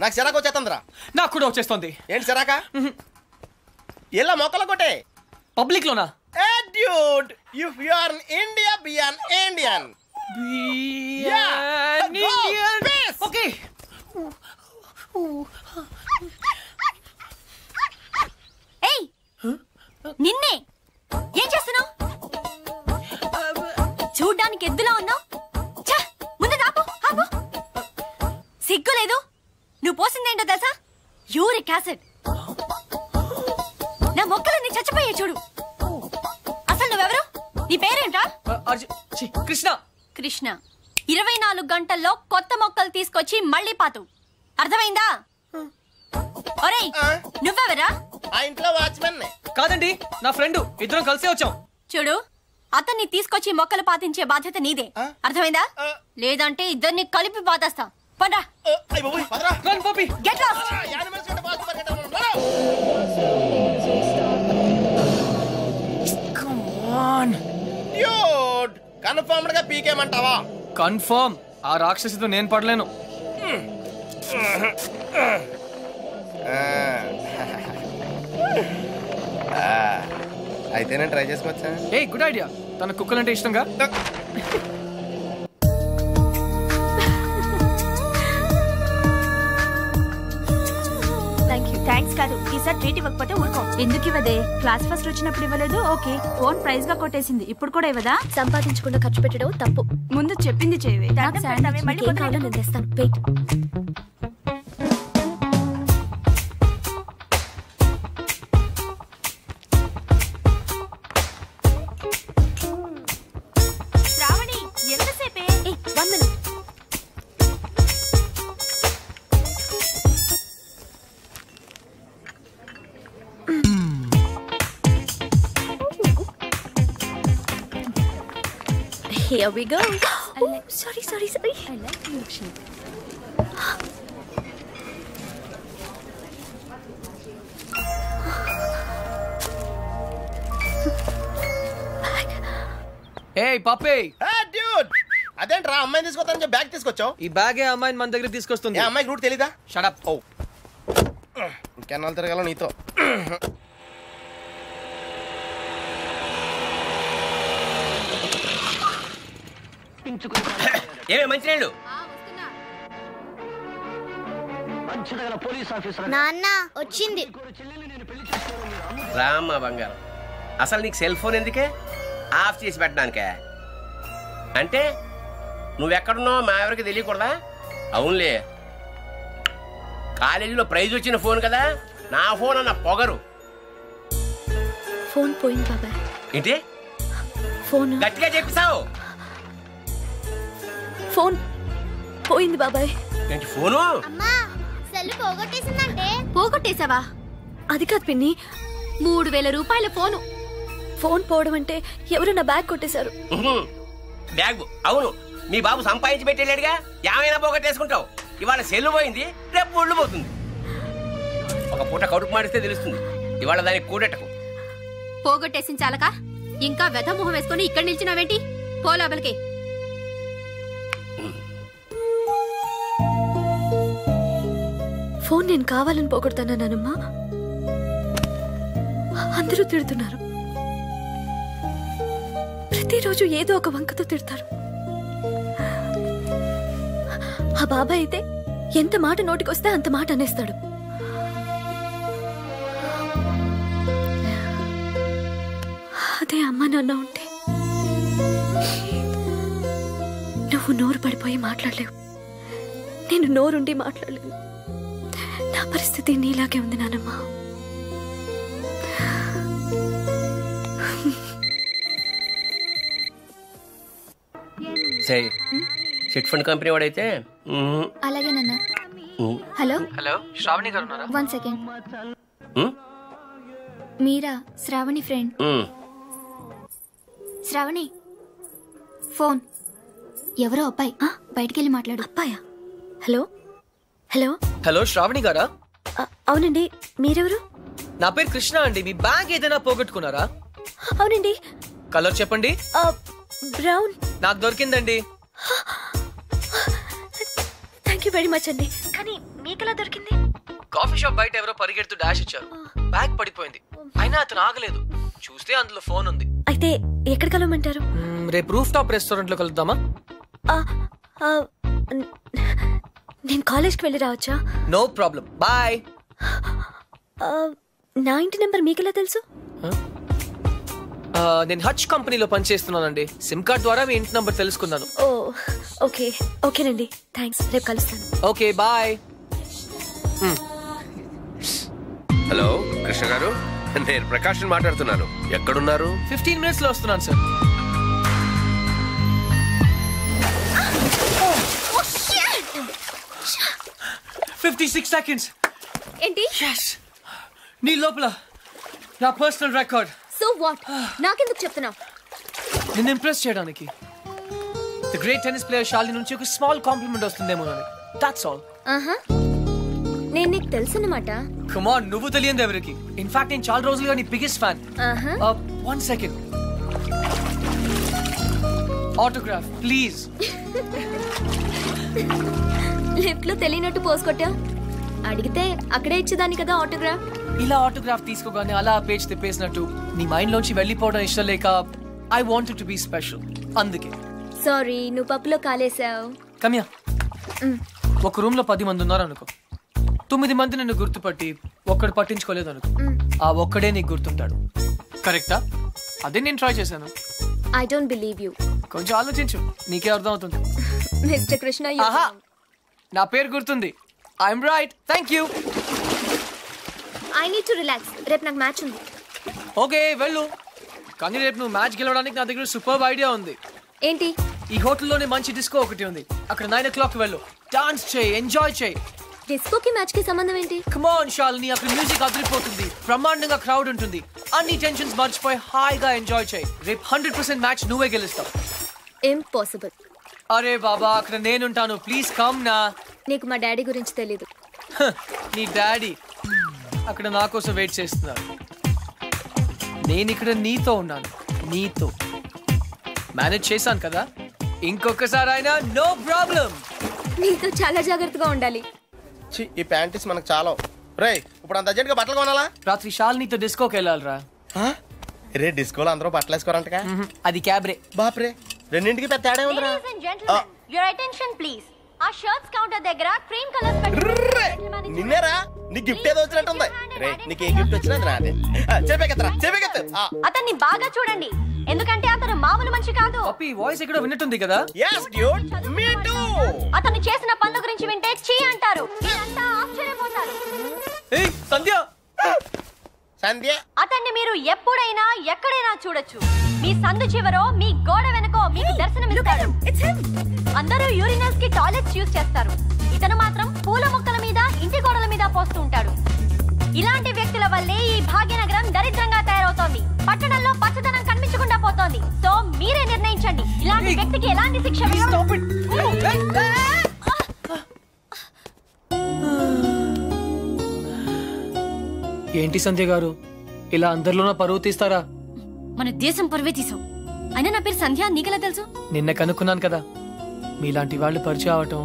నాకు సిరాకు వచ్చేస్తుందిరా. నాకు కూడా వచ్చేస్తుంది. ఏంటి సిరాక? ఎలా మొక్కలు కొట్టే పబ్లిక్ లోనా? Dude, if you are in India, be an Indian. Indian. Okay. Hey, నిన్నే ఏం చేస్తున్నావు? చూడ్డానికి ఎద్దులా ఉన్నావు. ముందు ఆపు ఆపు. సిగ్గు లేదు. నువ్వు పోసిందేంటో తెలుసా? Uric acid. నా మొక్కలన్నీ చచ్చిపోయే చూడు. అసలు నువ్వెవరు? నీ పేరేంటా? కృష్ణ. కృష్ణ 24 గంటల్లో కొత్త మొక్కలు తీసుకొచ్చి మళ్ళీ పాతు. అర్థమైందా? ఒరేయ్ నువ్వెవరా? ఆ ఇంట్లో వాచ్మెన్. కాదండి, నా ఫ్రెండ్. ఇద్దరం కలిసే వచ్చాం. చూడు, అతన్ని తీసుకొచ్చి మొక్కలు పాతించే బాధ్యత నీదే. అర్థమైందా? లేదంటే ఇద్దరిని కలిపి పాతేస్తా. పండ్రా. Get lost. కన్ఫర్మ్ గా పీకేమంటావా? కన్ఫర్మ్. ఆ రాక్షసితో నేను పడలేను. అయితే నేను ట్రై చేసుకోవచ్చా? A good idea. తన కుక్కలంటే ఇష్టంగా. థ్యాంక్స్ కాదు, ఈసారి ట్రీట్ ఇవ్వకపోతే ఊరుకో. ఎందుకు ఇవ్వదే? క్లాస్ ఫస్ట్ వచ్చినప్పుడు ఇవ్వలేదు. ఓకే, ఫోన్ ప్రైజ్ గా కొట్టేసింది. ఇప్పుడు కూడా ఇవ్వదా? సంపాదించకుండా ఖర్చు పెట్టడం తప్పు. ముందు చెప్పింది చేయవే. నేను తెస్తాను. Wait. Shravani ఎంతసేపే? 1 minute. Here we go. Sorry. I like the milkshake. ఏయ్ పప్పే. డ్యూడ్, అదేంట్రా అమ్మాయిని తీసుకొస్తానని బ్యాగ్ తీసుకొచ్చావు? ఈ బ్యాగే అమ్మాయిని మన దగ్గర తీసుకొస్తుంది. అమ్మాయికి రూట్ తెలీదా? Shut up. ఓ ఇంకెన్నాళ్ళు తిరగాల నీతో. ఏమే మంచినీళ్ళు? నాన్న వచ్చింది. రామ్మ బంగారం, అసలు నీకు సెల్ ఫోన్ ఎందుకే? ఆఫ్ చేసి పెట్టడానికే? అంటే నువ్వెక్కడున్నావు మా ఎవరికి తెలియకూడదా? అవునులే, కాలేజీలో ప్రైజ్ వచ్చిన ఫోన్ కదా, నా ఫోన్ అన్న పొగరు. ఫోన్ పోయింది బాబాయ్. ఏంటి? ఫోన్ గట్టిగా చెప్పిసావు. ఫోన్ పోయింది బాబాయ్. ఏంటి ఫోను? అమ్మా సెల్ పోగొట్టేసిందంటే. పోగొట్టేసావా? అది కాదు పిన్ని, 3000 రూపాయల ఫోను. ఫోన్ పోవడం అంటే ఎవరు నా బ్యాగ్ కొట్టేశారు. బ్యాగ్? అవును, మీ బాబు సంపాదించి పెట్టేలేడుగా, ఏమైనా పోగొట్టేసుకుంటావు. ఇవాళ సెల్లు పోయింది, రేపు ఒళ్ళు పోతుంది. ఒక పూట కడుపు మాడిస్తే తెలుస్తుంది. ఇవాళ దానికి కూడెట్టకు. పోగొట్టేసిన చాలక ఇంకా వెధ మొహం వేసుకుని ఇక్కడ నిల్చున్నావేంటి? పో లోపలికి. ఫోన్ నేను కావాలని పోగొడతానా నానమ్మా? అందరూ తిడుతున్నారు. ప్రతిరోజు ఏదో ఒక వంకతో తిడతారు. ఆ బాబాయ్ అయితే ఎంత మాట నోటికొస్తే అంత మాట అనేస్తాడు. అదే అమ్మ నాన్న ఉంటే నువ్వు నోరు పడిపోయి మాట్లాడలేవు, నేను నోరుండి మాట్లాడలేను. నా పరిస్థితి నీలాగే ఉంది నానమ్మా. సరే, చిట్ ఫండ్ కంపెనీ వాడైతే. అలాగే నాన్న. హలో హలో, శ్రావణి గారు ఉన్నారా? 1 second. మీరా? శ్రావణి ఫ్రెండ్. శ్రావణి ఫోన్. ఎవరో అబ్బాయి, బయటికెళ్ళి మాట్లాడు. అబ్బాయా? హలో హలో హలో, శ్రావణి గారా? అవునండి, మీరెవరు? నా పేరు కృష్ణ అండి. మీ బ్యాగ్ ఏదైనా పోగొట్టుకున్నారా? అవునండి. కలర్ చెప్పండి. బ్రౌన్. నాకు దొరికిందండి. థ్యాంక్ యూ వెరీ మచ్ అండి. కానీ మీకెలా దొరికింది? కాఫీ షాప్ బయట ఎవరో పరిగెడుతూ డాష్ ఇచ్చారు. బ్యాగ్ పడిపోయింది. అయినా అతను ఆగలేదు. చూస్తే అందులో ఫోన్ ఉంది. అయితే ఎక్కడ కలవమంటారు? రేపు రూఫ్ టాప్ రెస్టారెంట్ లో కలుద్దామా? నేను కాలేజ్కి వెళ్ళి రావచ్చా? No problem. బాయ్. నా ఇంటి నెంబర్ మీకెలా తెలుసు? నేను హచ్ కంపెనీలో పనిచేస్తున్నానండి. సిమ్ కార్డ్ ద్వారా మీ ఇంటి నంబర్ తెలుసుకున్నాను. ఓకేనండి, థ్యాంక్స్. రేపు కలుస్తాను. Okay bye. హలో కృష్ణ గారు, నేను ప్రకాష్ మాట్లాడుతున్నాను. ఎక్కడున్నారు? 15 minutes లో వస్తున్నాను సార్. seconds. ఏంటి? నీ లోపల నా పర్సనల్ రికార్డ్. So what? నాకెందుకు చెప్తున్నావు? నిన్ను ఇంప్రెస్ చేయడానికి. The great tennis player Shalini నుంచి ఒక స్మాల్ కాంప్లిమెంట్ వస్తుందేమో అని. That's all. నేను నీకు తెలుసన్నమాట. కమ్ ఆన్, నువ్వు తెలియదు ఎవరికి. ఇన్ఫాక్ట్ నేను చాలా రోజులుగా నీ biggest fan. 1 second. Autograph please. Lift లో తెలియనట్టు పోసుకొట్టా. అడిగితే అక్కడే ఇచ్చేదాన్ని కదా ఆటోగ్రాఫ్. ఇలా ఆటోగ్రాఫ్ తీసుకోగానే అలా పేజ్ తిప్పేసినట్టు నీ మైండ్ లోంచి వెళ్ళిపోవడం ఇష్టం లేక I wanted to be special. అందుకే. సారీ, నువ్వు పప్పులో కాలేసావు. కమ్యా. ఒక రూమ్ లో 10 మంది ఉన్నారు అనుకో. 9 మంది నిన్ను గుర్తుపట్టి ఒక్కడు పట్టించుకోలేదు అనుకో. ఆ ఒక్కడే నీకు గుర్తుంటాడు. కరెక్టా? అదే నేను ట్రై చేశాను. I don't believe you. కొంచెం ఆలోచించు, నీకే అర్థం అవుతుంది. మిస్టర్ కృష్ణ, నా పేరు గుర్తుంది. I'm right. Thank you. I need to relax. రేపు నాకు మ్యాచ్ ఉంది. ఓకే వెళ్ళు. కానీ రేపు నువ్వు మ్యాచ్ గెలవడానికి నా దగ్గర సూపర్ ఐడియా ఉంది. ఏంటి? ఈ హోటల్లోనే మంచి డిస్కో ఒకటి ఉంది. అక్కడ 9 o'clock వెళ్ళు. డాన్స్ చేయి, ఎంజాయ్ చేయి. డిస్కోకి మ్యాచ్ కి సంబంధం ఏంటి? కమ్ ఆన్ శాలిని, అక్కడ మ్యూజిక్ అదిరిపోతుంది. బ్రహ్మాండంగా క్రౌడ్ ఉంటుంది. అన్ని టెన్షన్స్ మర్చిపోయి హాయిగా ఎంజాయ్ చేయి. రేపు 100% మ్యాచ్ నువ్వే గెలుస్తావు. ఇంపాసిబుల్. అరే బాబా, అక్కడ నేనుంటాను. ప్లీజ్ కమ్ నా. నీకు మా డాడీ గురించి తెలీదు. నీ డాడీ అక్కడ నా కోసం వెయిట్ చేస్తున్నాడు. నేను ఇక్కడ నీతో ఉన్నాను. నీతో మేనేజ్ చేశాను కదా. ఇంకొకసారి అయినా నో ప్రాబ్లం. నీతో చాలా జాగ్రత్తగా ఉండాలి. ఈ ప్యాంటీస్ మనకు చాలా. రే, ఇప్పుడు అంత అర్జెంట్ గా బట్టలు కొనాలా? రాత్రి షాలినితో డిస్కోకి వెళ్ళాలిరా. రే, డిస్కోలో అందరూ బట్టలు వేసుకోరంటగా. అది క్యాబ్రే. బాప్రే, రెండింటికి పెద్ద తేడా ఉందిరా. Ladies and gentlemen, your attention please. ఆ షర్ట్స్ కౌంటర్ దగ్గర క్రీమ్ కలర్స్ పెట్టి నిన్నేరా, నీ గిఫ్ట్ ఏదో వచ్చినట్టుంది. రే, నీకు ఏ గిఫ్ట్ వచ్చినా నాదే. చెప్పేకెత్తరా, చెప్పేకెత్త. అతన్ని బాగా చూడండి, ఎందుకంటే అతను మామూలు మనిషి కాదు. పప్పి వాయిస్ ఎక్కడో విన్నట్టుంది కదా. yes dude, me too. అతను చేసిన పనుల గురించి వింటే చీ అంటారు. మీరంతా ఆశ్చర్యపోతారు. ఏయ్ సంధ్య. సంధ్య, అతన్ని మీరు ఎప్పుడైనా ఎక్కడైనా చూడొచ్చు. మీ సందు చివరో మీ గోడ వెనకో మీకు దర్శనమిస్తాడు. అందరూ యూరినల్స్ కి టాయిలెట్స్ యూజ్ చేస్తారు. ఇతను మాత్రం పూల మొక్కల మీద, ఇంటి గోడల మీద పోస్తూ ఉంటాడు. ఇలాంటి వ్యక్తుల వల్లే ఈ భాగ్యనగరం దరిద్రంగా తయారవుతోంది. పట్టణంలో పచ్చదనం కనిపించకుండా పోతోంది. సో మీరే నిర్ణయించండి, ఇలాంటి వ్యక్తికి ఎలాంటి శిక్ష వేయాలి. ఏంటి సంధ్య గారు, ఇలా అందరిలోనూ పరువు తీస్తారా? మన దేశం పరువే తీసావు. అయినా నా పేరు సంధ్య, నీకెలా తెలుసు? నిన్న కనుక్కున్నాను కదా. మీలాంటి వాళ్ళు పరిచయం అవటం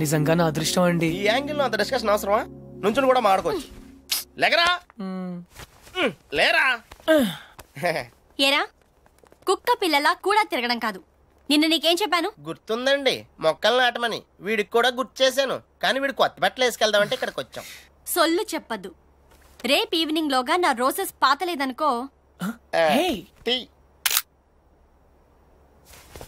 నిజంగా నా అదృష్టం అండి. ఈ యాంగిల్ లో అంత డిస్కషన్ అవసరమా? నుంచుని కూడా మాడుకోవచ్చు. లేకరా, లేరా. ఏరా, కుక్క పిల్లలా కూడా తిరగడం కాదు. నిన్న నీకేం చెప్పాను? గుర్తుందండి, మొక్కలు నాటమని. వీడికి కూడా గుర్తు చేశాను. కానీ వీడు కొత్త బట్టలు వేసుకెళ్దామంటే ఇక్కడికి వచ్చాం. సొల్లు చెప్పద్దు. రేపు ఈవినింగ్ లోగా నా రోజెస్ పాతలేదనుకో.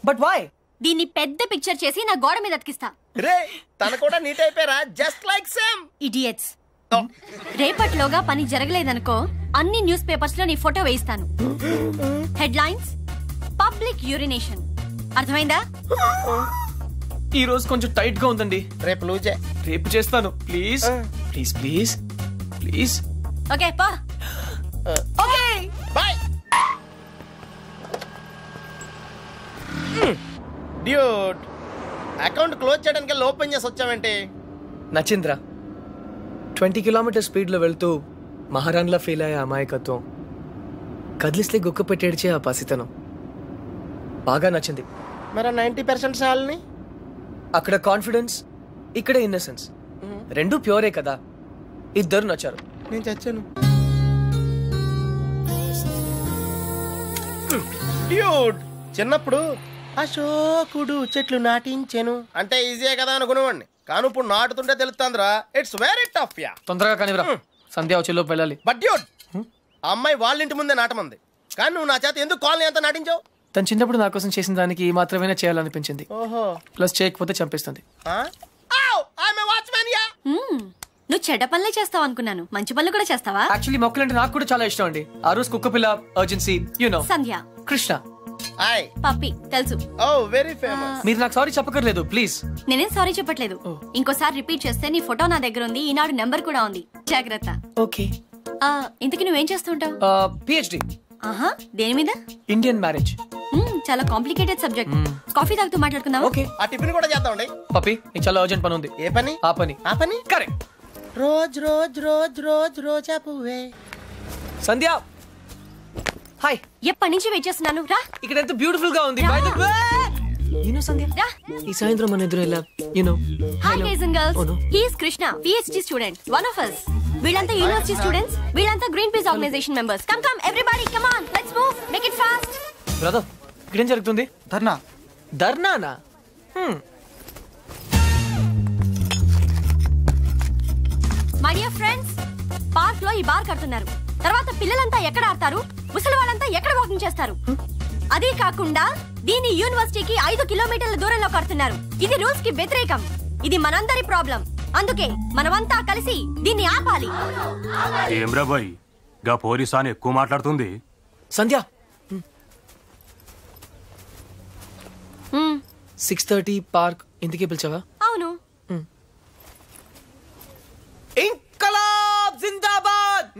But why? దీన్ని పెద్ద పిక్చర్ చేసి నా గోడ మీద అతికిస్తా. రే, తన కూడా నీట్ అయిపోయారా? Just like same. ఇడియట్స్. రేపటిలోగా పని జరగలేదనుకో, అన్ని న్యూస్ పేపర్స్ లో నీ ఫోటో వేయిస్తాను. Headlines, public urination. అర్థమైందా? ఈ రోజు కొంచెం టైట్ గా ఉందండి. రేపు లూజే. రేపు చేస్తాను. Please please please please. Okay పా. Okay bye. Dude, account close చేయడానికి ఓపెన్ చేసి వచ్చావేంటి? నచ్చింద్రా. 20 kilometers స్పీడ్లో వెళ్తూ మహారాణ్లా ఫీల్ అయ్యే అమాయకత్వం, కదిలిస్తే గుక్క పెట్టేడ్చే ఆ పసితనం బాగా నచ్చింది. మరి 90% సాల్ని? అక్కడ కాన్ఫిడెన్స్, ఇక్కడ ఇన్నసెన్స్. రెండు ప్యూరే కదా, ఇద్దరు నచ్చారు. నేను చచ్చాను. డ్యూడ్, చిన్నప్పుడు అశోకుడు చెట్లు నాటించెను అంటే ఈజీయే కదా అనుకునేవాడిని, కానీ ఇప్పుడు నాటుతుంటే తెలుస్తుందిరా, ఇట్స్ వెరీ టఫ్ యా. తొందరగా కానివ్వరా, సంధ్య వచ్చేలోపు వెళ్ళాలి. బట్ డ్యూడ్, ఆ అమ్మాయి వాళ్ళ ఇంటి ముందే నాటమంది, కానీ నువ్వు నా చేత ఎందుకు కాలనీ అంతా నాటించావు? తను చిన్నప్పుడు నా కోసం చేసిన దానికి మాత్రమే చేయాలనిపించింది. ఓహో, ప్లస్ చేయకపోతే చంపేస్తుంది. నువ్వు చెడ్డ పనులే చేస్తావు అనుకున్నాను, మంచి పనులు కూడా చేస్తావా? యాక్చువల్లీ మొక్కలంటే నాకు కూడా చాలా ఇష్టం అండి. ఆ రోజు కుక్క పిల్ల, అర్జెన్సీ, యు నో, సంధ్య, కృష్ణ, పప్పి తెలుసు. ఓ వెరీ ఫేమస్. మీరు నాకు సారీ చెప్పకర్లేదు ప్లీజ్. నేనేం సారీ చెప్పట్లేదు. ఇంకోసారి రిపీట్ చేస్తే నీ ఫోటో నా దగ్గర ఉంది, ఈనాడు నెంబర్ కూడా ఉంది, జాగ్రత్త. ఓకే. ఇంతకీ నువ్వేం చేస్తుంటావు? పిహెచ్డి. ఆహా, దేని మీద? Indian marriage. చాలా కాంప్లికేటెడ్ సబ్జెక్ట్. కాఫీ తాగుతూ మాట్లాడుకుందాం. ఓకే. ఆ టిఫిన్ కూడా చేద్దామండి. పప్పి, నీకు చాలా అర్జెంట్ పని ఉంది. ఏ పని? ఆ పని. ఆ పని correct. Rose rose rose rose రోజా పువ్వే. సంధ్య, హాయ్. ఎప్పటి నుంచి వెయిట్ చేస్తున్నాను, రా. ఇక్కడ ఎంత బ్యూటిఫుల్ గా ఉంది. By the way, you know Sandhya, రా. ఈ సాయంత్రం మన ఎదురు ఎలా, you know. Hi guys and girls, he is Krishna, PhD student, one of us. వీళ్ళంతా యూనివర్సిటీ స్టూడెంట్స్, వీళ్ళంతా green peace organization members. Come come everybody, come on, let's move, make it fast. Brother, ఇక్కడ ఏం జరుగుతుంది? ధర్నా. ధర్నానా? మై డియర్ ఫ్రెండ్స్, పార్క్ లో ఈ bar కడుతున్నారు. తర్వాత పిల్లలంతా ఎక్కడ ఆడతారు, ముసలి వాళ్ళంతా ఎక్కడ వాకింగ్ చేస్తారు? అదే కాకుండా దీని యూనివర్సిటీకి 5 కిలోమీటర్ల దూరంలో కడుతున్నారు. ఇది రూల్స్ కి వ్యతిరేకం. ఇది మనందరి ప్రాబ్లం. అందుకే మనమంతా కలిసి దీన్ని ఆపాలి. ఏమ్రా బాయ్, గా పోలీసాని ఎక్కువ మాట్లాడుతుంది. సంధ్య, 6:30 పార్క్ ఇంటికి పిలిచావా? అవును. ఇంకలాబ్ జిందాబాద్.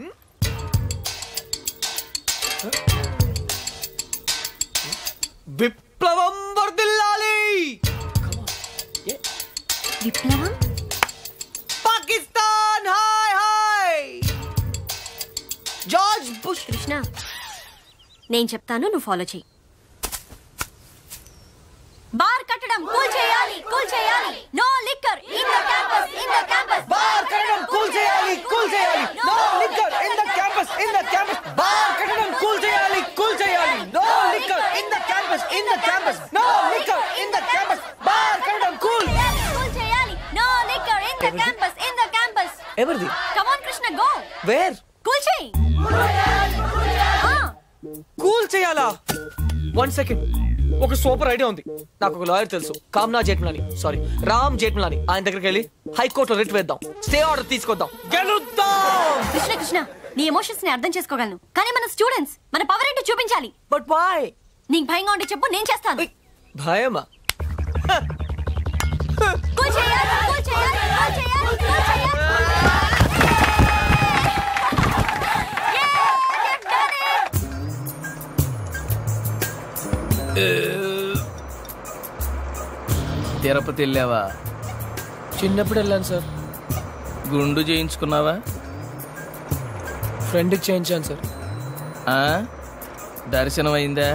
విప్లవం వర్ధిల్లాలి. విప్లవం? Pakistan hi hi. George bush. Krishna, నేను చెప్తాను, నువ్వు ఫాలో చెయ్యి. బార్ కట్టడం కూల్ చేయాలి, కూల్ చేయాలి. No liquor in the campus, in the campus. Bar కట్టడం కూల్ చేయాలి, కూల్ చేయాలి. No liquor in the campus, in the campus. Bar కట్టడం కూల్ చేయాలి, కూల్ చేయాలి. No liquor in the campus, in the campus. No liquor in the campus. Bar కట్టడం cool చేయాలి. No liquor in the campus, in the campus. ఎవరిది? Come on Krishna, go. Where? Cool చేయి. Cool చేయాలా? 1 second. ఒక super idea ఉంది. నాకు ఒక lawyer తెలుసు, కామ్నా జేట్మలాని, సారీ రామ్ జేట్మలాని. ఆయన దగ్గరికి వెళ్ళి హైకోర్టులో రిట్ వేద్దాం, స్టే ఆర్డర్ తీసుకొద్దాం, గెలుద్దాం. కృష్ణ కృష్ణ, నీ ఎమోషన్స్ ని అర్థం చేసుకోగలను, కానీ మన స్టూడెంట్స్, మన పవర్ ఏంటో చూపించాలి. But why? నీకు భయంగా ఉంటే చెప్పు, నేను చేస్తాను. భయమా? కూల్ చేయాలి, కూల్ చేయాలి, కూల్ చేయాలి, కూల్ చేయాలి. తిరుపతి వెళ్ళావా? చిన్నప్పుడు వెళ్ళాను సార్. గుండు చేయించుకున్నావా? ఫ్రెండ్కి చేయించాను సార్. దర్శనం అయిందా?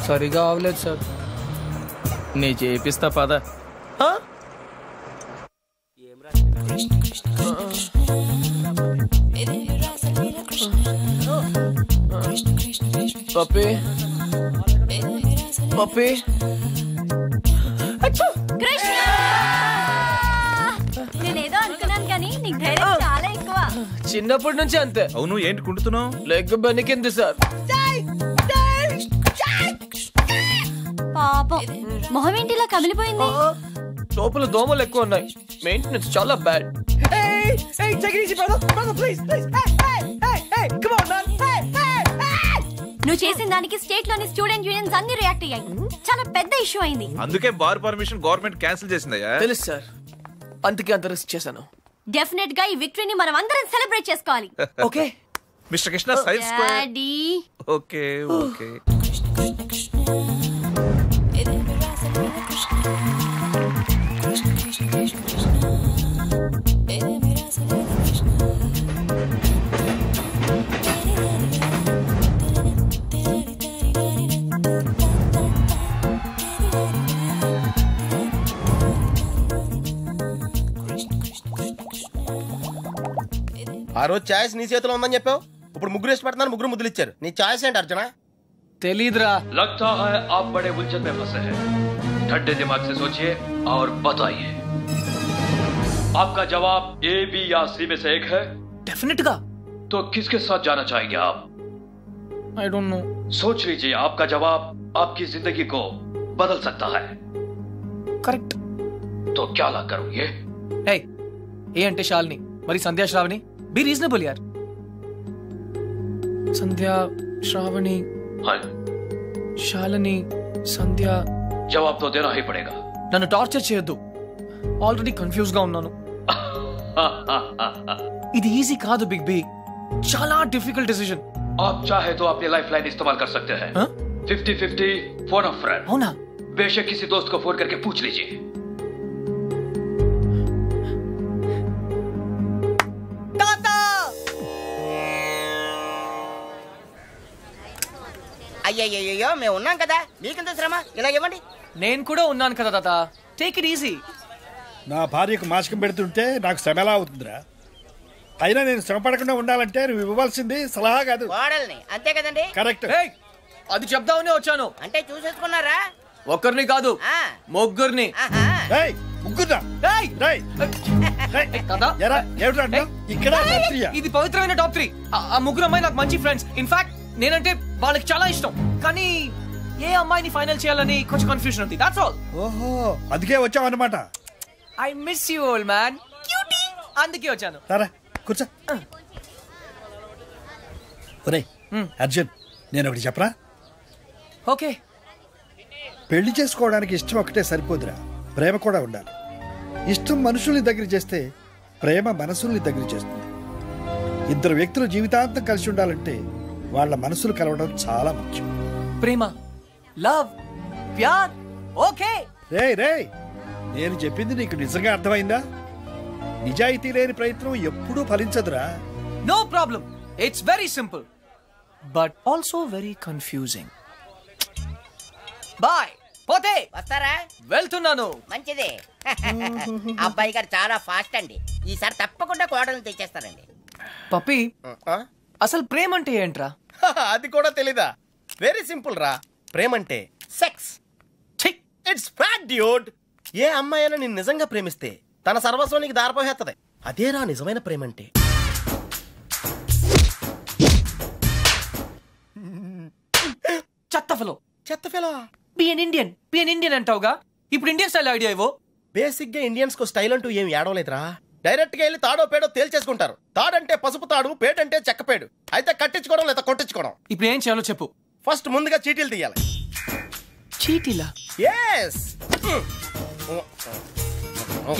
సరిగా అవలేదు సార్. నీ చేపిస్తా పద. పప్పి, పప్పి. కృష్ణ, నేనేదో అనుకున్నాను కానీ నీకు ధైర్యం చాలా ఎక్కువ. చిన్నప్పటి నుంచి అంతే. అవును, ఏంటి కుంటున్నావు? Leg బెనికింది sir. పాపం, మొహం ఏంటిలా కమిలిపోయింది? లోపల దోమలు ఎక్కువ ఉన్నాయి, మెయింటెనెన్స్ చాలా బ్యాడ్. నువ్వు చేసిన దానికి స్టేట్ లోని స్టూడెంట్ యూనియన్స్ అన్ని రియాక్ట్ అయ్యాయి. చాలా పెద్ద ఇష్యూ అయింది. అందుకే బార్ పర్మిషన్ గవర్నమెంట్ క్యాన్సిల్ చేసిందయ్యా. తెలుసు సార్, అందుకే అంత రిస్క్ చేశాను. డెఫినెట్ గా ఈ విక్టరీని మనం అందరం సెలబ్రేట్ చేసుకోవాలి. Okay mister Krishna, science daddy. Okay okay. ఆ రోజు ఛాయిస్ నీ చేతిలో ఉందని చెప్పావు, ఇప్పుడు ముగ్గురు ఇష్ట పెడుతున్నారు, ముగ్గురు ముద్దులు ఇచ్చారు. నీ ఛాయిస్ ఏంటి అర్జున? తెలీదురా. लगता है आप बड़े उलझन में फंसे हैं. ठंडे दिमाग से सोचिए और बताइए. आपका जवाब ए, बी या सी में से एक है. डेफिनेट गा. तो किसके साथ जाना चाहेंगे आप? I don't know. सोच लीजिए, आपका जवाब आपकी जिंदगी को बदल सकता है. करेक्ट. तो क्या ला करूं ये? हे, ए అంటే శాలిని, మరి సంధ్యా శ్రావణి. బి రీజనబుల్ యార్. సంధ్యా శ్రావణి, శాలిని, సంధ్య. जवाब तो देना ही पड़ेगा. నన్ను టార్చర్ చేయొద్దు, ఆల్రెడీ కన్ఫ్యూజ్ గా ఉన్నాను. ఇది ఈజీ కాదు బిగ్ బి, చాలా డిఫికల్ట్ డిసిజన్. आप चाहे तो अपनी लाइफ लाइन इस्तेमाल कर सकते हैं. 50-50 फोन अ फ्रेंड. అవునా? बेशक किसी दोस्त को फोन करके पूछ लीजिए. అయ్యయ్యో మేము ఉన్నాం కదా, మీకెంత శ్రమ, ఇలా ఇవ్వండి. నేను కూడా ఉన్నాను కదా తాత, టేక్ ఇట్ ఈజీ. నా భార్యకు మాసికం పెడుతుంటే నాకు శ్రమ ఎలా అవుతుందిరా? అయినా నేను శ్రమ పడకుండా ఉండాలంటే నువ్వు ఇవ్వవలసింది సలహా కాదు, కోడల్ని. అంతే కదండి? కరెక్ట్. అది చెప్దామనే వచ్చాను. అంటే చూసేసుకున్నారా? ఒక్కరిని కాదు, ముగ్గురిని. ఇది పవిత్రమైన టాప్ 3. ఆ ముగ్గురు అమ్మాయి నాకు మంచి ఫ్రెండ్స్. ఇన్ఫాక్ట్ నేనంటే వాళ్ళకి చాలా ఇష్టం. కానీ ఏ అమ్మాయిని ఫైనల్ చేయాలని కొంచెం కన్ఫ్యూజన్ ఉంది. That's all. ఓహో, అందుకే వచ్చావు అన్నమాట. I miss you old man. Cutie. అందుకే వచ్చాను. సరే కూర్చో. ఒరేయ్ అర్జున్, నేను ఒకటి చెప్పరా? ఓకే. పెళ్లి చేసుకోవడానికి ఇష్టం ఒకటే సరిపోదురా, ప్రేమ కూడా ఉండాలి. ఇష్టం మనుషుల్ని దగ్గర చేస్తే ప్రేమ మనసుల్ని దగ్గర చేస్తుంది. ఇద్దరు వ్యక్తులు జీవితాంతం కలిసి ఉండాలంటే వాళ్ళ మనసులు కలవడం చాలా ముఖ్యం. ప్రేమ, లవ్, ప్యార్. ఓకే. రేయ్, నేను చెప్పింది నీకు నిజంగా అర్థమైందా? నిజాయితీ లేని ప్రయత్నం ఎప్పుడూ ఫలించదురా. No problem, it's very simple but also very confusing. Bye. పోతే వస్తారా? వెళ్తున్నాను. మంచిది. అబ్బాయి గారు చాలా ఫాస్ట్ అండి, ఈసారి తప్పకుండా కోడలను తెచ్చేస్తారండి. పప్పి, అసలు ప్రేమ అంటే ఏంట్రా? అది కూడా తెలీదా? వెరీ సింపుల్ రా. ప్రేమ అంటే సెక్స్. It's fact dude. ఏ అమ్మాయి అయినా నిన్ను నిజంగా ప్రేమిస్తే తన సర్వస్వానికి దారిపోయేస్తుంది. అదేరా నిజమైన ప్రేమ అంటే. చెత్తఫెలో. బి ఎన్ ఇండియన్ అంటావుగా, ఇప్పుడు ఇండియన్ స్టైల్ ఐడియా ఇవ్వు. బేసిక్ గా ఇండియన్స్ కు స్టైల్ అంటూ ఏం ఏడవలేదురా. డైరెక్ట్ గా వెళ్ళి తాడో పేడో తేల్చేసుకుంటారు. తాడంటే పసుపు తాడు, పేడంటే చెక్క పేడు. అయితే కట్టించుకోవడం లేదా కొట్టించుకోవడం. ఇప్పుడు ఏం చేయాలో చెప్పు. ఫస్ట్ ముందుగా చీటీలు తీయాలి. చీటీలా? ఎస్.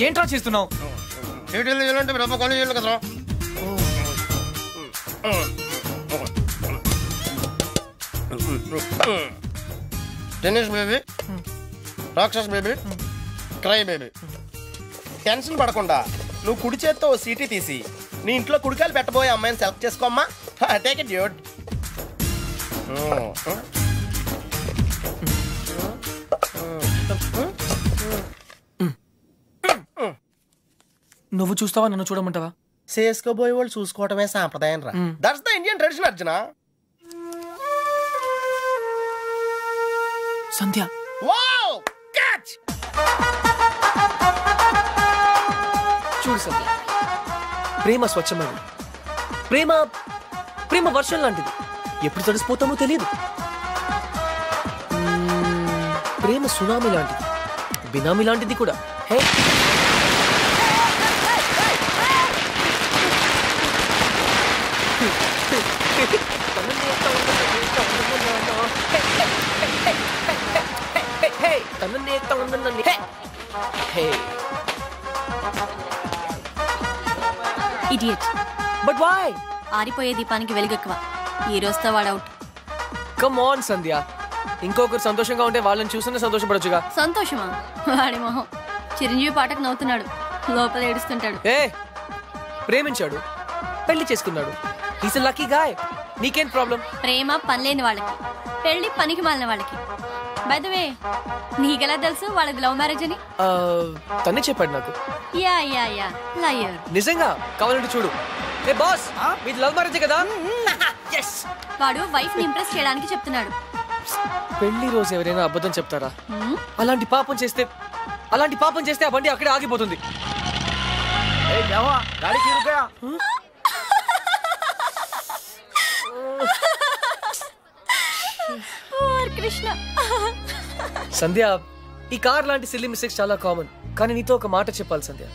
ఏంట్రా చేస్తున్నావు? చీటీలు తీయాలంటే బ్రహ్మ కొని చేయాలి కదరా. టెన్నిస్ బేబీ, రాక్షస్ బేబీ, క్రై బేబీ. టెన్షన్ పడకుండా నువ్వు కుడి చేత్తో ఓ సీటీ తీసి నీ ఇంట్లో కుడికాయలు పెట్టబోయే అమ్మాయిని సెలెక్ట్ చేసుకోమ్మా. Take it dude. నువ్వు చూస్తావా, నన్ను చూడమంటావా? చేసుకోబోయే వాళ్ళు చూసుకోవటమే సాంప్రదాయం రా. That's the Indian tradition Arjuna. Sandhya. Wow, catch. చూడు సంధ్య, ప్రేమ స్వచ్ఛమైనది. ప్రేమ ప్రేమ వర్షం లాంటిది, ఎప్పుడు తడిసిపోతామో తెలియదు. ప్రేమ సునామీ లాంటిది, బినామీ లాంటిది కూడా. Hey, idiot. But why? ఆరిపోయే దీపానికి వెలుగెక్కువ. ఈ రోజుతో వాడు అవుట్. కమ్ ఆన్ సంధ్య, ఇంకొకరు సంతోషంగా ఉంటే వాళ్ళని చూస్తేనే సంతోషపడొచ్చుగా. సంతోషమా? వాడి మొహం. చిరంజీవి పాటకు నవ్వుతున్నాడు, లోపల ఏడుస్తుంటాడు. ఏ, ప్రేమించాడు, పెళ్లి చేసుకున్నాడు. Is a lucky guy. నీకేం ప్రాబ్లం? ప్రేమ పనిలేని వాళ్ళకి, పెళ్లి పనికి మాలిన వాళ్ళకి. బై ద వే, నీకెలా తెలుసు వాళ్ళది లవ్ మ్యారేజ్ అని? తనే చెప్పాడు నాకు. Yeah yeah yeah, liar. నిజంగా? కావాలంటే చూడు. ఏ బాస్ మీది లవ్ మ్యారేజ్ కదా? వాడు వైఫ్ ని ఇంప్రెస్ చేయడానికి చెప్తున్నాడు. పెళ్లి రోజు ఎవరైనా అబద్ధం చెప్తారా? అలాంటి పాపం చేస్తే ఆ బండి అక్కడే ఆగిపోతుంది. కృష్ణ సంధ్య, ఈ కార్ లాంటి సిల్లీ మిస్టేక్స్ చాలా కామన్. కానీ నీతో ఒక మాట చెప్పాలి సంధ్య.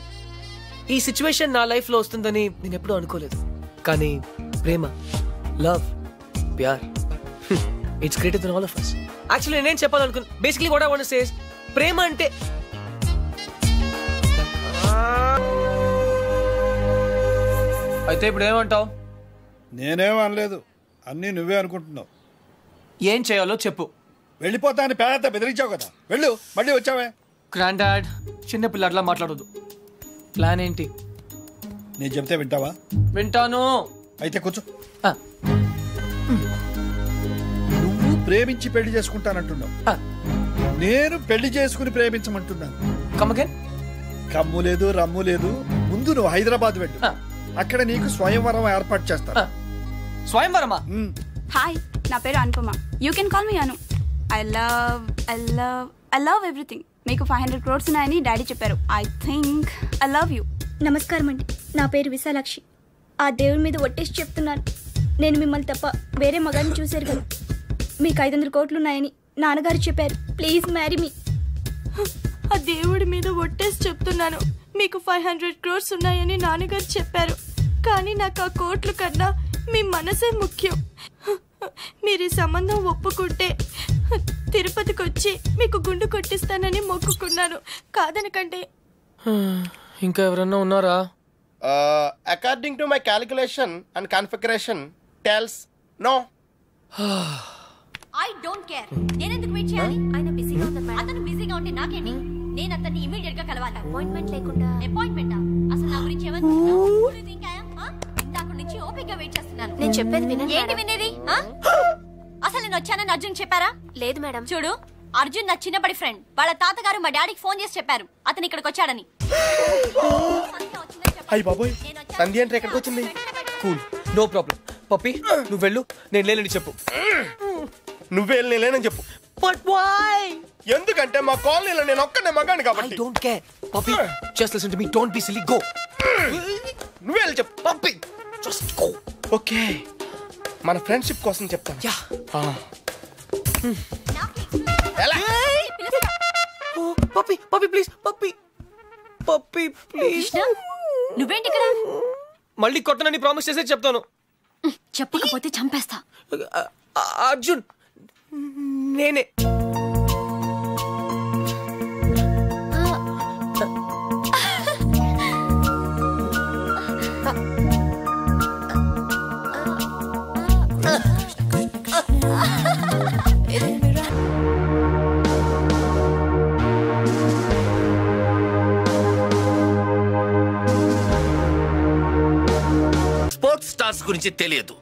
ఈ సిచ్యువేషన్ నా లైఫ్ లో వస్తుందని నేను ఎప్పుడూ అనుకోలేదు. కానీ ప్రేమ, లవ్, ప్యార్, it's greater than all of us. Actually నేనేం చెప్పాలనుకున్నా, basically what I want to say is ప్రేమ అంటే అయితే ఇప్పుడు ఏమంటావు? నేనేం అనలేదు, అన్నీ నువ్వే అనుకుంటున్నావు. ఏం చేయాలో చెప్పు. వెళ్ళిపోతా అని పేదంతా బెదిరించావు కదా, వెళ్ళు. మళ్ళీ వచ్చావే. గ్రాండ్ డాడ్, చిన్న పిల్లట్లా మాట్లాడొద్దు. ప్లాన్ ఏంటి? నేను చెప్తే వింటావా? వింటాను. అయితే కూర్చో. నువ్వు ప్రేమించి పెళ్లి చేసుకుంటానంటున్నావు, నేను పెళ్లి చేసుకుని ప్రేమించమంటున్నాను. కమ్ము లేదు, రమ్ము లేదు. ముందు నువ్వు హైదరాబాద్ వెళ్ళు, అక్కడ నీకు స్వయంవరం ఏర్పాటు చేస్తాను. స్వయంవరమా? హాయ్, నా పేరు Anupama. You can call me Anu. I love everything. మీకు 500 crores ఉన్నాయని డాడీ చెప్పారు. I think I love you. నమస్కారం అండి, నా పేరు విశాలాక్షి. ఆ దేవుడి మీద ఒట్టేసి చెప్తున్నాను, నేను మిమ్మల్ని తప్ప వేరే మగాన్ని చూశారు కదా. మీకు 500 కోట్లు ఉన్నాయని నాన్నగారు చెప్పారు. Please marry me. ఆ దేవుడి మీద ఒట్టేసి చెప్తున్నాను, మీకు 500 crores ఉన్నాయని నాన్నగారు చెప్పారు. కానీ నాకు ఆ కోట్ల కన్నా మీ మనసే ముఖ్యం. మీరు ఈ సంబంధం ఒప్పుకుంటే తిరుపతికి వచ్చి మీకు గుండు కొట్టిస్తానని మొక్కుకున్నాను. కాదనకండి. ఇంకా ఎవరన్నా ఉన్నారా? According to my calculation and configuration tells no. I don't care. నేను ఎందుకు వెయిట్ చేయాలి? ఆయన బిజీగా ఉన్నారు మేడం. అతను బిజీగా ఉంటే నాకేంటి? నేను అతన్ని ఇమిడియట్ గా కలవాలి. అపాయింట్మెంట్ లేకుండా. అపాయింట్మెంటా? అసలు నా గురించి ఏమనుకుంటున్నావు? ఇందాక నుంచి ఓపికగా వెయిట్ చేస్తున్నాను. నేను చెప్పేది వినండి. ఏంటి వినేది? అసలు నేను వచ్చానని అర్జున్ చెప్పారా? లేదు మేడం. చూడు, అర్జున్ నా చిన్నప్పటి ఫ్రెండ్. వాళ్ళ తాతగారు మా డాడీకి ఫోన్ చేసి చెప్పారు అతను ఇక్కడికి వచ్చాడని. అయ్య బాబోయ్, సంధ్య అంటే ఎక్కడికి వచ్చింది? Cool, no problem. పప్పి నువ్వు వెళ్ళు, నేను లేనని చెప్పు. నువ్వే లేనని చెప్పు. But why? ఎందుకంటే మా కాలనీలో నేను ఒక్కనే మగాను కాబట్టి. I don't care. Pappi just listen to me, don't be silly, go. నువ్వే వెళ్ళి చెప్పు. Pappi just go. ఓకే, మన ఫ్రెండ్షిప్ కోసం చెప్తాను. Yeah. Pappi Pappi please, Pappi Pappi please. నువ్వేంటి ఇక్కడ? మళ్ళీ కొట్టనని ప్రామిస్ చేసే చెప్తాను. చెప్పకపోతే చంపేస్తా. అర్జున్, నేనే. స్పోర్ట్స్ స్టార్స్ గురించి తెలియదు,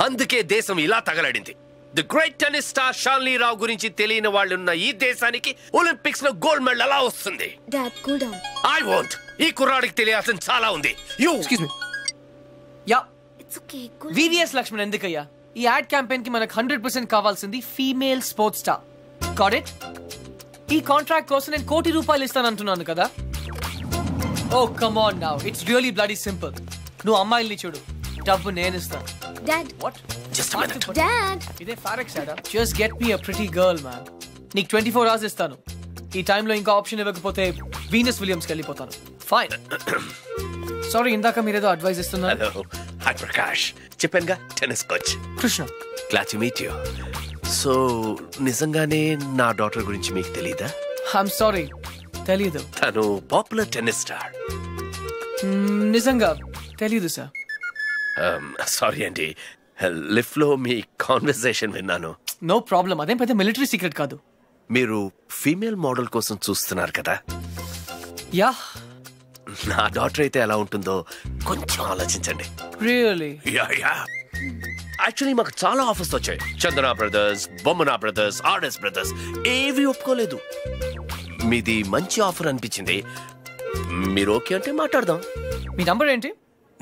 అందుకే దేశం ఇలా తగలడింది. ది గ్రేట్ టెన్నిస్ స్టార్ షాన్లీ రావు గురించి తెలియని వాళ్ళున్న ఈ దేశానికి ఒలింపిక్స్ లో గోల్డ్ మెడల్ ఎలా వస్తుంది? Dad cool down. I want. ఈ కుర్రాడికి తెలియాల్సిన చాలా ఉంది. You excuse me. Yeah, it's okay. VVS Laxman ఎందుకయ్యా? ఈ యాడ్ క్యాంపెయిన్ కి మనకు 100% కావాల్సింది female sports star. Got it? ఈ కాంట్రాక్ట్ కోసం నేను ₹1 కోటి ఇస్తానంటున్నాను కదా. Oh come on now, it's really bloody simple. నువ్వు అమ్మాయిల్ని చూడు, డబ్బు నేను ఇస్తాను. Dad, what? Just a minute. Dad, ఇదే ఫారెక్స్ యాడా? Just get me a pretty girl man. నీకు 24 hours ఇస్తాను. ఈ టైంలో ఇంకా ఆప్షన్ ఇవ్వకపోతే వీనస్ విలియమ్స్కి వెళ్ళిపోతాను. ఫైన్. సారీ, ఇందాక మీరేదో అడ్వైస్ ఇస్తున్నారు. Hello, hi Prakash. చెప్పానుగా, tennis coach Krishna. Glad to meet you. So నిజంగానే నా డాటర్ గురించి మీకు తెలీదా? ఐఎమ్ సారీ, తెలీదు. తను పాపులర్ టెన్నిస్ స్టార్. నిజంగా తెలీదు సార్. సారీ అండి, లిఫ్ట్ లో మీ కాన్వర్సేషన్ విన్నాను. నో ప్రాబ్లం, అదేం పెద్ద మిలిటరీ సీక్రెట్ కాదు. మీరు ఫీమేల్ మోడల్ కోసం చూస్తున్నారు కదా? యా. నా డాటర్ అయితే ఎలా ఉంటుందో కొంచెం ఆలోచించండి. రియల్లీ? Yeah yeah. యాక్చువల్లీ మాకు చాలా ఆఫర్స్ వచ్చాయి. చందన బ్రదర్స్, బొమ్మనా బ్రదర్స్, ఆర్ఎస్ బ్రదర్స్, ఏవి ఒప్పుకోలేదు. మీది మంచి ఆఫర్ అనిపించింది. మీరు ఓకే అంటే మాట్లాడదాం. మీ నంబర్ ఏంటి?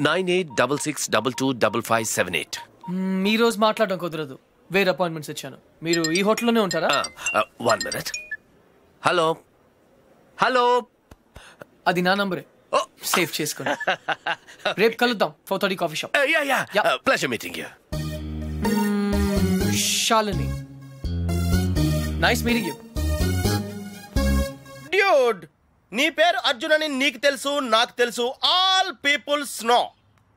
9866225578. ఈ రోజు మాట్లాడడం కుదరదు, వేరే అపాయింట్మెంట్స్ ఇచ్చాను. మీరు ఈ హోటల్లోనే ఉంటారా? 1 minute. హలో హలో, అది నా నంబరే, సేవ్ చేసుకోండి. రేపు కలుద్దాం 4:30 coffee shop. Pleasure meeting you. Shalini, nice meeting you. Dude, నీ పేరు అర్జున్ అని నీకు తెలుసు, నాకు తెలుసు, ఆల్ పీపుల్స్ నో.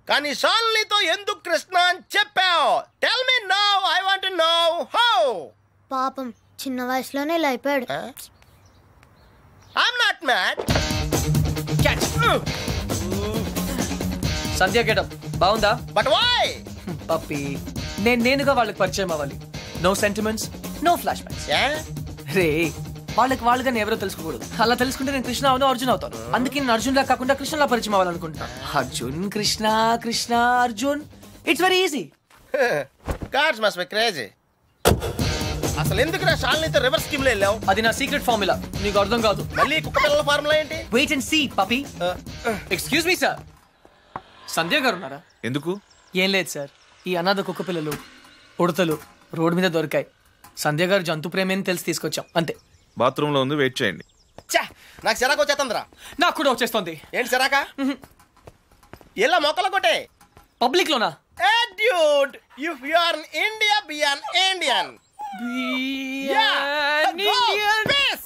కానీ శాలినితో ఎందుకు కృష్ణ అని చెప్పావు? Tell me now, I want to know how. పాపం చిన్న వయసులోనే ఇలా అయిపోయాడు. I'm not mad. Sandhya getup బాగుందా? But why? పప్పి, నేనుగా వాళ్ళకి పరిచయం అవ్వాలి. No sentiments, no flashbacks. రే, వాళ్ళుగా ఎవరో తెలుసుకోకూడదు. అలా తెలుసుకుంటే నేను కృష్ణ అవును, అర్జున్ అవుతాను. అందుకే నేను అర్జున్ లా కాకుండా కృష్ణలా పరిచయం అవ్వాలనుకుంటున్నా. Arjun Krishna, Krishna Arjun, it's very easy. Cars must be crazy. అసలు ఎందుకు నా శాలినితో రివర్స్ స్కీమ్ లో వెళ్ళావు? అది నా సీక్రెట్ ఫార్ములా, నీకు అర్థం కాదు. మళ్ళీ కుక్క పిల్లల ఫార్ములా ఏంటి? Wait and see puppy. Excuse me sir, Sandhya garu ఉన్నారా? ఎందుకు? ఏం లేదు సార్, ఈ అనాథ కుక్క పిల్లలు ఉడతలు రోడ్డు మీద దొరికాయి. సంధ్య గారు జంతు ప్రేమని తెలిసి తీసుకొచ్చాం, అంతే. బాత్రూమ్ లో ఉంది, వెయిట్ చేయండి. నాకు సిరాకు వచ్చేస్తుందిరా. నాకు కూడా వచ్చేస్తుంది. ఏంటి సిరాక? ఎలా మొక్కలు కొట్టే పబ్లిక్ లోనా? Dude, if you are in India, be an Indian.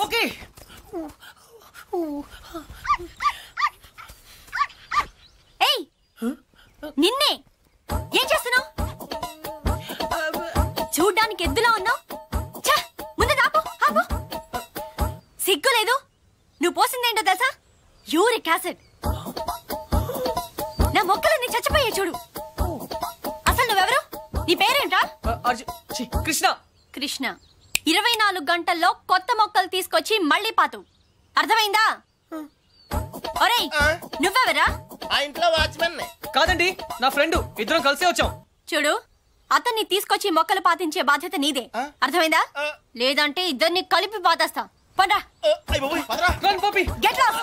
Okay. ఏయ్, నిన్నే ఏం చేస్తున్నావు? చూడ్డానికి ఎద్దులా ఉన్నావు. ముందు ఆపు, ఆపు. సిగ్గు లేదు? నువ్వు పోసిందేంటో తెలుసా? Uric acid. నా మొక్కలన్నీ చచ్చిపోయే చూడు. అసలు నువ్వెవరు? నీ పేరేంటా? కృష్ణ. కృష్ణ 24 గంటల్లో కొత్త మొక్కలు తీసుకొచ్చి మళ్ళీ పాతు. అర్థమైందా? ఒరేయ్, నువ్వెవరా? ఆ ఇంట్లో వాచ్మెన్. కాదండి, నా ఫ్రెండ్. ఇద్దరం కలిసే వచ్చాం. చూడు, అతన్ని తీసుకొచ్చి మొక్కలు పాతించే బాధ్యత నీదే. అర్థమైందా? లేదంటే ఇద్దరిని కలిపి పాతేస్తా. పండ్రా. Get lost.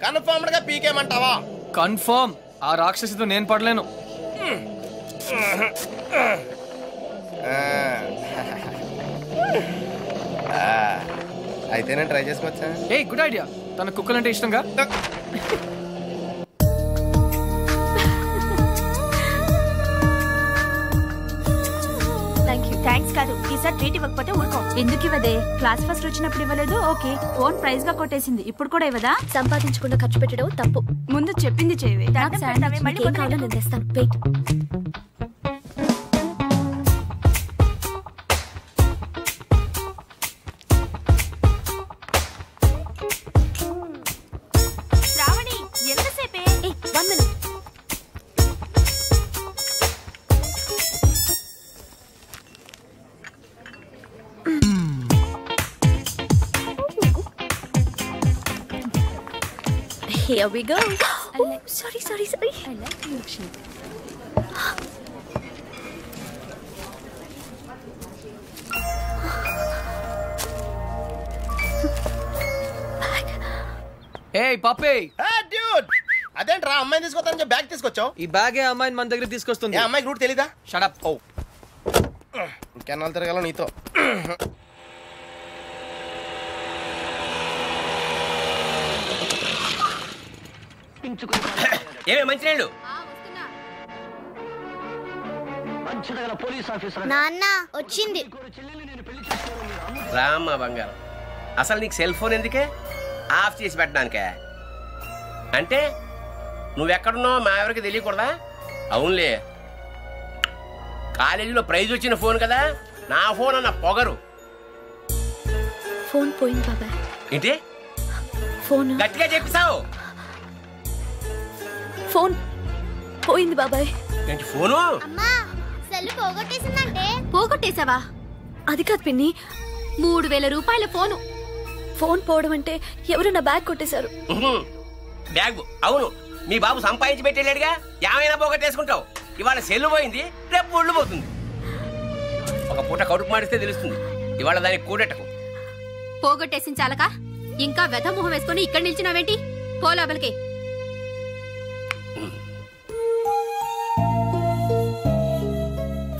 కన్ఫర్మ్డ్ గా పీకేమంటావా? కన్ఫర్మ్. ఆ రాక్షసితో నేను పడలేను. అయితే నేను ట్రై చేసుకోవచ్చా? A good idea. తన కుక్కలంటే ఇష్టంగా. థ్యాంక్స్ కాదు, ఈసారి ట్రీట్ ఇవ్వకపోతే ఊరుకో. ఎందుకు ఇవ్వదే? క్లాస్ ఫస్ట్ వచ్చినప్పుడు ఇవ్వలేదు, ఓకే. ఓన్ ప్రైజ్ గా కొట్టేసింది, ఇప్పుడు కూడా ఇవ్వదా? సంపాదించకుండా ఖర్చు పెట్టడం తప్పు. ముందు చెప్పింది చేయవే. నేను తెస్తాను, wait. Shravani, ఎంతసేపే? 1 minute. Here we go. Sorry. I like the milkshake. ఏయ్ పప్పే. డ్యూడ్, అదేంట్రా అమ్మాయిని తీసుకొస్తానని బ్యాగ్ తీసుకొచ్చావు? ఈ బ్యాగే అమ్మాయిని మన దగ్గర తీసుకొస్తుంది. అమ్మాయికి రూట్ తెలీదా? Shut up. ఓ, ఇంకెన్నాళ్ళు తిరగాల నీతో? ఏమే మంచినీళ్ళు? నాన్న వచ్చింది. రామ్మ బంగారం, అసలు నీకు సెల్ ఫోన్ ఎందుకే? ఆఫ్ చేసి పెట్టడానికే? అంటే నువ్వెక్కడున్నావు మా ఎవరికి తెలియకూడదా? అవునులే, కాలేజీలో ప్రైజ్ వచ్చిన ఫోన్ కదా, నా ఫోన్ అన్న పొగరు. ఫోన్ పోయింది బాబాయ్. ఏంటి? ఫోన్ గట్టిగా చెప్పిసావు. ఫోన్ పోయింది బాబాయ్. ఏంటి ఫోను? అమ్మా, సెల్ పోగొట్టేసిందంటే. పోగొట్టేశావా? అది కాదు పిన్ని, 3000 రూపాయల ఫోను. ఫోన్ పోవడం అంటే ఎవరు నా బ్యాగ్ కొట్టేశారు. బ్యాగ్? అవును, మీ బాబు సంపాదించి పెట్టేలేడుగా, ఏమైనా పోగొట్టేసుకుంటావు. ఇవాళ సెల్లు పోయింది, రేపు ఒళ్ళు పోతుంది. ఒక పూట కడుపు మాడిస్తే తెలుస్తుంది. ఇవాళ దానికి కూడెట్టకు. పోగొట్టేసిన చాలక ఇంకా వెధ మొహం వేసుకుని ఇక్కడ నిల్చున్నావేంటి? పో లోపలికి.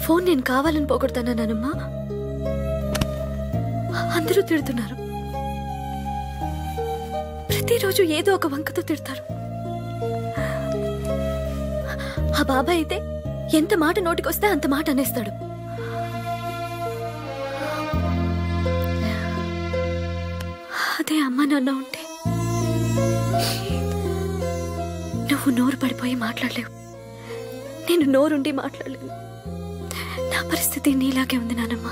ఫోన్ నేను కావాలని పోగొడతానమ్మా. అందరూ తిడుతున్నారు. ప్రతిరోజు ఏదో ఒక వంకతో తిడతారు. ఆ బాబాయ్ అయితే ఎంత మాట నోటికొస్తే అంత మాట అనేస్తాడు. అదే అమ్మ నాన్న ఉంటే నువ్వు నోరు పడిపోయి మాట్లాడలేవు, నేను నోరుండి మాట్లాడలేను. నా పరిస్థితి నీలాగే ఉంది నానమ్మ.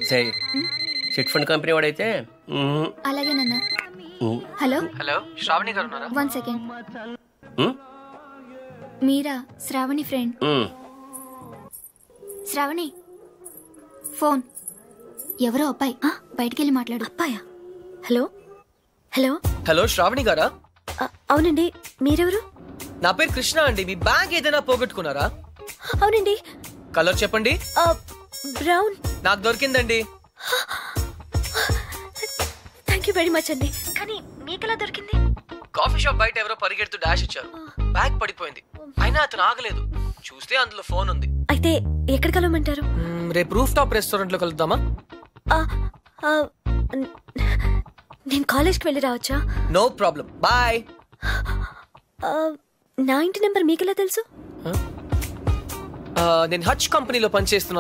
సరే, చిట్ ఫండ్ కంపెనీ వాడైతే అలాగే నాన్న. హలో హలో, శ్రావణి గారు ఉన్నారా? 1 సెకండ్. మీరా? శ్రావణి ఫ్రెండ్. శ్రావణి ఫోన్. ఎవరో అబ్బాయి, బయటికెళ్ళి మాట్లాడు. అబ్బాయా? హలో హలో హలో, శ్రావణి గారా? అవునండి, మీరెవరు? నా పేరు కృష్ణ అండి. మీ బ్యాగ్ ఏదైనా పోగొట్టుకున్నారా? అవునండి. కలర్ చెప్పండి. బ్రౌన్. నాకు దొరికిందండి. థ్యాంక్ యూ వెరీ మచ్ అండి. కానీ మీకెలా దొరికింది? కాఫీ షాప్ బయట ఎవరో పరిగెడుతూ డాష్ ఇచ్చారు. బ్యాగ్ పడిపోయింది. అయినా అతను ఆగలేదు. చూస్తే అందులో ఫోన్ ఉంది. అయితే ఎక్కడ కలవమంటారు? రేపు రూఫ్ టాప్ రెస్టారెంట్ లో కలుద్దామా? నేను కాలేజ్కి వెళ్ళి రావచ్చా? No problem, bye. నా ఇంటి నెంబర్ మీకెలా తెలుసు? నేను హచ్ కంపెనీలో పనిచేస్తున్నాను.